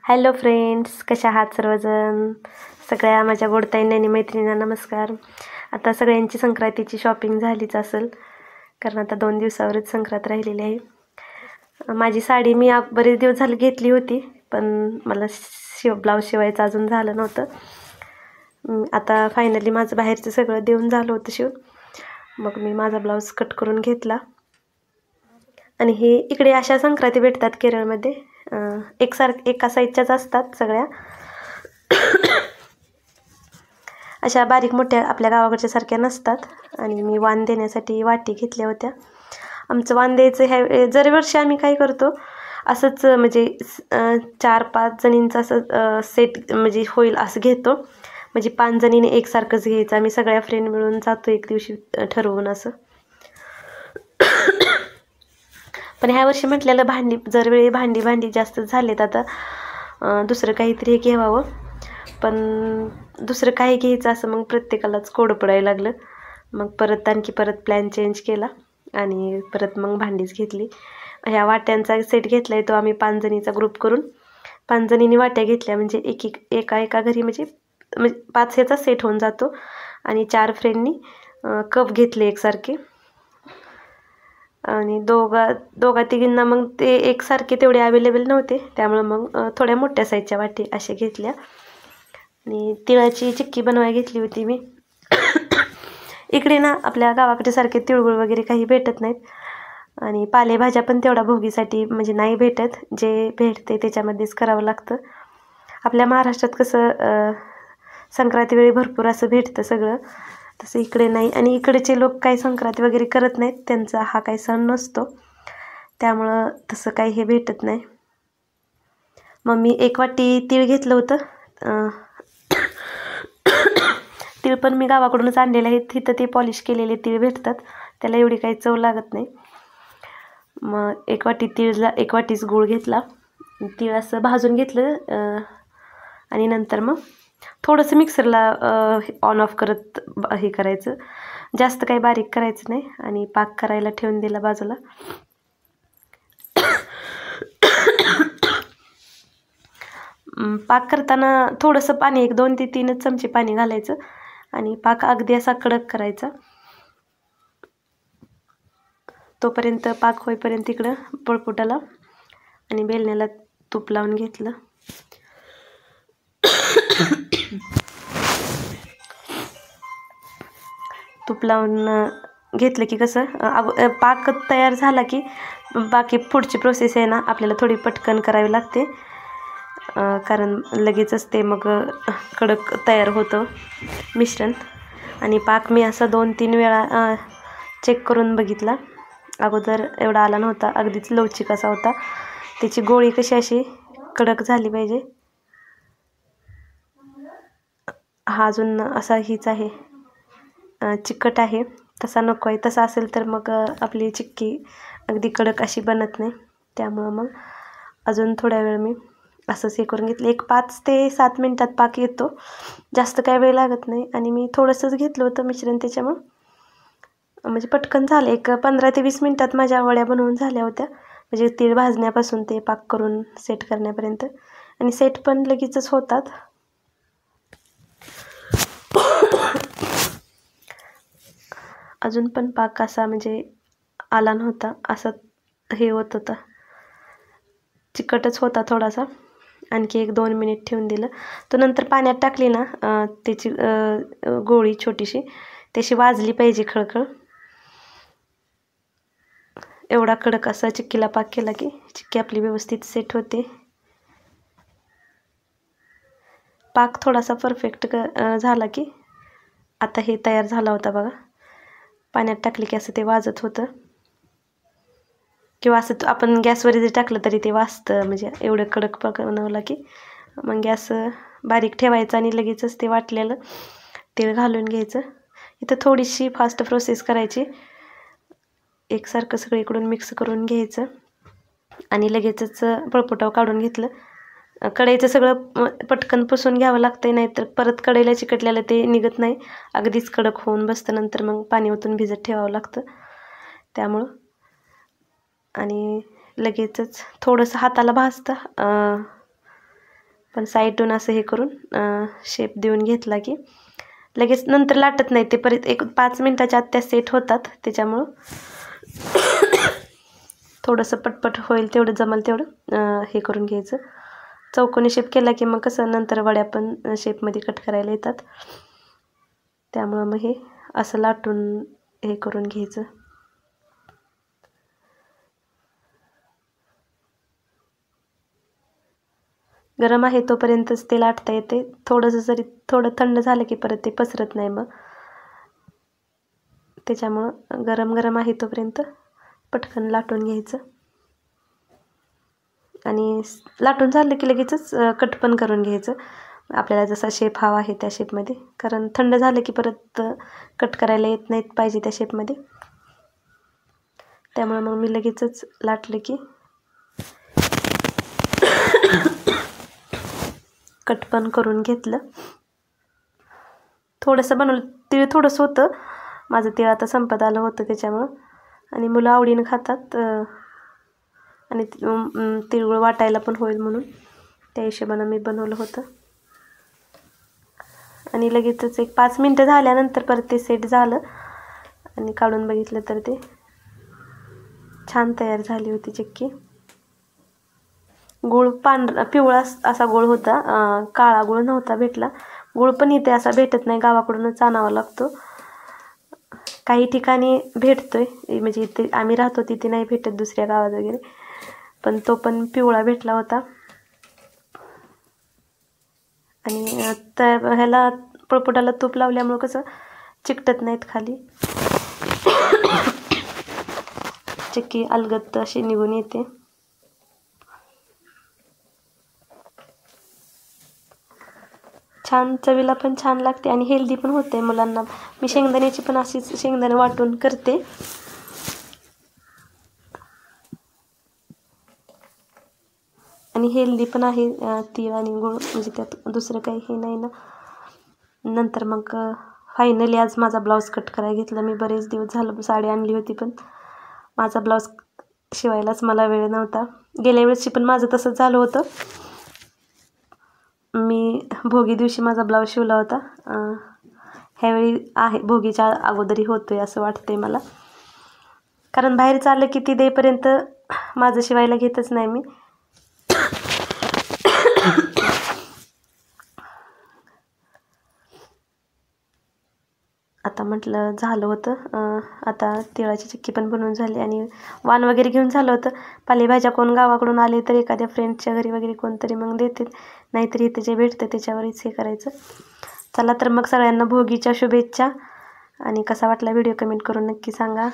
Hello friends, कशा आहात सर्वजण? सगळ्या माझ्या गोडताईंनी आणि मैत्रिणींना नमस्कार. आता सगळ्यांची संक्रांतीची शॉपिंग झालीच असेल, कारण आता 2 दिवसावरच संक्रांत राहिलेली आहे. माझी साडी मी बरेच दिवस झाले घेतली होती, पण मला ब्लाऊज शिवायचं अजून झालं नव्हतं. आता फायनली माझं बाहेरचं सगळं देऊन झालं होतं शिवून. मग मी माझा ब्लाऊज कट करून घेतला. आणि हे इकडे अशा संक्रांती भेटतात केरळमध्ये, एका साईजच्याच असतात सगळ्या. अशा बारीक मोठ्या आपल्या गावाकडच्या सारख्या नसतात. आणि मी वाण देण्यासाठी वाटी घेतल्या होत्या. आमचं वाण द्यायचं ह्या दरवर्षी आम्ही काय करतो, असंच म्हणजे 4-5 जणींचं असं सेट म्हणजे होईल असं घेतो. म्हणजे 5 जणीने एकसारखंच घ्यायचं. आम्ही सगळ्या फ्रेंड मिळून जातो एक दिवशी ठरवून असं. पण ह्या वर्षी म्हटलेलं दरवेळी भांडी जास्त झालेत. आता दुसरं काहीतरी घ्यावं, पण दुसरं काही घ्यायचं असं मग प्रत्येकालाच कोडं पडायला लागलं. मग आणखी परत प्लॅन चेंज केला आणि परत मग भांडीच घेतली. ह्या वाट्यांचा सेट घेतला आहे तो आम्ही 5 जणीचा ग्रुप करून 5 जणींनी वाट्या घेतल्या. म्हणजे एका घरी म्हणजे 5 ह्याचा सेट होऊन जातो. आणि 4 फ्रेंडनी कप घेतले एकसारखे. आणि दोघा तिघींना मग ते एकसारखे तेवढे अवेलेबल नव्हते, त्यामुळं मग थोड्या मोठ्या साईजच्या वाटी अशा घेतल्या. आणि तिळाची चिक्की बनवायला घेतली होती मी. इकडे ना आपल्या गावाकडे सारखे तिळगुळ वगैरे काही भेटत नाहीत. आणि पालेभाज्या पण तेवढा भोगीसाठी म्हणजे नाही भेटत. जे भेटते त्याच्यामध्येच करावं लागतं. आपल्या महाराष्ट्रात कसं संक्रांती वेळी भरपूर असं भेटतं सगळं, तसं इकडे नाही. आणि इकडचे लोक काही संक्रांती वगैरे करत नाहीत, त्यांचा हा काही सण नसतो, त्यामुळं तसं काही हे भेटत नाही. मग मी 1 वाटी तीळ घेतलं होतं. तीळ पण मी गावाकडूनच आणलेले आहेत. तिथं ते पॉलिश केलेले तीळ भेटतात, त्याला एवढी काही चव लागत नाही. मग 1 वाटी तीळला 1 वाटीच गूळ घेतला. तीळ असं भाजून घेतलं. आणि नंतर मग थोडंसं मिक्सरला ऑन ऑफ करत हे करायचं, जास्त काही बारीक करायचं नाही. आणि पाक करायला ठेवून दिला बाजूला. पाक करताना थोडंसं पाणी 1-2 ते 3 चमचे पाणी घालायचं आणि पाक अगदी असा कडक करायचा. तोपर्यंत पाक होईपर्यंत इकडं पळपुटाला आणि बेलण्याला तूप लावून घेतलं. तूप लावून घेतलं की कसं पाक तयार झाला की बाकी पुढची प्रोसेस आहे ना आपल्याला थोडी पटकन करावी लागते, कारण लगेचच ते मग कडक तयार होतं मिश्रण. आणि पाक मी असा 2-3 वेळा चेक करून बघितला. अगोदर एवढा आला नव्हता, अगदीच लवचिक असा होता. त्याची गोळी कशी अशी कडक झाली पाहिजे. हा अजून असा हीच आहे, चिकट आहे, तसा नको आहे. तसा असेल तर मग आपली चिक्की अगदी कडक अशी बनत नाही. त्यामुळं मग अजून थोड्या वेळ मी असंच हे करून घेतलं. 5 ते 7 मिनटात पाक येतो, जास्त काय वेळ लागत नाही. आणि मी थोडंसंच घेतलं होतं मिश्रण, त्याच्यामुळं म्हणजे पटकन झालं. 15 ते 20 मिनटात माझ्या वड्या बनवून झाल्या होत्या. म्हणजे तीळ भाजण्यापासून ते पाक करून सेट करण्यापर्यंत. आणि सेट पण लगेचच होतात. अजून पण पाक असा म्हणजे आला नव्हता, असा हे होत होता, चिकटच होता थोडासा. आणखी 1-2 मिनिट ठेवून दिलं. तो नंतर पाण्यात टाकली ना त्याची गोळी छोटीशी त्याची वाजली पाहिजे खळखळ. एवढा कडक असा चिक्कीला पाक केला की चिक्की आपली व्यवस्थित सेट होते. पाक थोडासा परफेक्ट झाला की आता हे तयार झाला होता बघा. पाण्यात टाकले की असं ते वाजत होतं, किंवा असं आपण गॅसवर जरी टाकलं तरी ते वाजतं. म्हणजे एवढं कडक पाक बनवला की मग गॅस बारीक ठेवायचा आणि लगेचच ते वाटलेलं तेल घालून घ्यायचं. इथं थोडीशी फास्ट प्रोसेस करायची. एकसारखं सगळीकडून मिक्स करून घ्यायचं आणि लगेचच पळपुटावर काढून घेतलं. कढईचं सगळं पटकन पुसून घ्यावं लागतं, नाहीतर परत कढईला चिकटलेलं ते निघत नाही, अगदीच कडक होऊन बसतं. नंतर मग पाणी ओतून भिजत ठेवावं लागतं त्यामुळं. आणि लगेचच थोडंसं हाताला भाजतं. पण साईडून असं हे करून शेप देऊन घेतला की लगेच नंतर लाटत नाही ते, परत एक 5 मिनटाच्या आत त्या सेट होतात. त्याच्यामुळं थोडंसं पटपट होईल तेवढं, जमल तेवढं हे करून घ्यायचं. चौकोनी शेप केला की मग कसं नंतर वड्या पण शेपमध्ये कट करायला येतात. त्यामुळं मग हे असं लाटून हे करून घ्यायचं. गरम आहे तोपर्यंतच ते लाटता येते. थोडंसं जरी थोडं थंड झालं की परत ते पसरत नाही मग. त्याच्यामुळं गरम गरम आहे तोपर्यंत पटकन लाटून घ्यायचं. आणि लाटून झालं की लगेचच कट पण करून घ्यायचं, आपल्याला जसा शेप हवा आहे त्या शेपमध्ये. कारण थंड झालं की परत कट करायला येत नाहीत पाहिजे त्या शेपमध्ये. त्यामुळे मग मी लगेचच लाटलं की कट पण करून घेतलं. थोडंसं बनवलं, तीळ थोडंसं होतं माझं, तीळ आता संपत आलं होतं त्याच्यामुळं. आणि मुलं आवडीनं खातात आणि तिळगुळ वाटायला पण होईल म्हणून त्या हिशोबानं मी बनवलं होतं. आणि लगेचच एक 5 मिनटं झाल्यानंतर परत ते सेट झालं आणि काढून बघितलं तर ते छान तयार झाली होती चिक्की. गुळ पांढरा पिवळा असा गुळ होता, काळा गुळ नव्हता भेटला. गुळ पण इथे असा भेटत नाही, गावाकडूनच आणावा लागतो. काही ठिकाणी भेटतोय, म्हणजे इथे आम्ही राहतो तिथे नाही भेटत, दुसऱ्या गावात वगैरे. पण तो पण पिवळा भेटला होता. आणि त्या ह्याला पळपुटाला तूप लावल्यामुळं कसं चिकटत नाहीत खाली, चिक्की अलगद अशी निघून येते. छान चवीला पण छान लागते आणि हेल्दी पण होते मुलांना. मी शेंगदाण्याची पण अशीच शेंगदाणे वाटून करते. आणि हेल्दी पण आहे तीळ आणि गुळ, म्हणजे त्यात दुसरं काही हे नाही ना. नंतर मग फायनली आज माझा ब्लाऊज कट करायला घेतला. मी बरेच दिवस झालं साडी आणली होती पण माझा ब्लाऊज शिवायलाच मला वेळ नव्हता. गेल्या वेळेसची पण माझं तसंच झालं होतं. मी भोगी दिवशी माझा ब्लाऊज शिवला होता. ह्यावेळी आहे भोगीच्या अगोदरी होतोय असं वाटतंय मला. कारण बाहेर चाललं की ती देईपर्यंत माझं शिवायला घेतच नाही मी. आता म्हटलं झालं होतं. आता तिळाची चिक्की पण बनवून झाली आणि वाण वगैरे घेऊन झालं होतं. पालेभाज्या कोण गावाकडून आले तर एखाद्या फ्रेंडच्या घरी वगैरे कोणतरी मग देते, नाहीतरी इथे जे भेटतं त्याच्यावरच हे करायचं. चला तर मग सगळ्यांना भोगीच्या शुभेच्छा. आणि कसा वाटला व्हिडिओ कमेंट करून नक्की सांगा.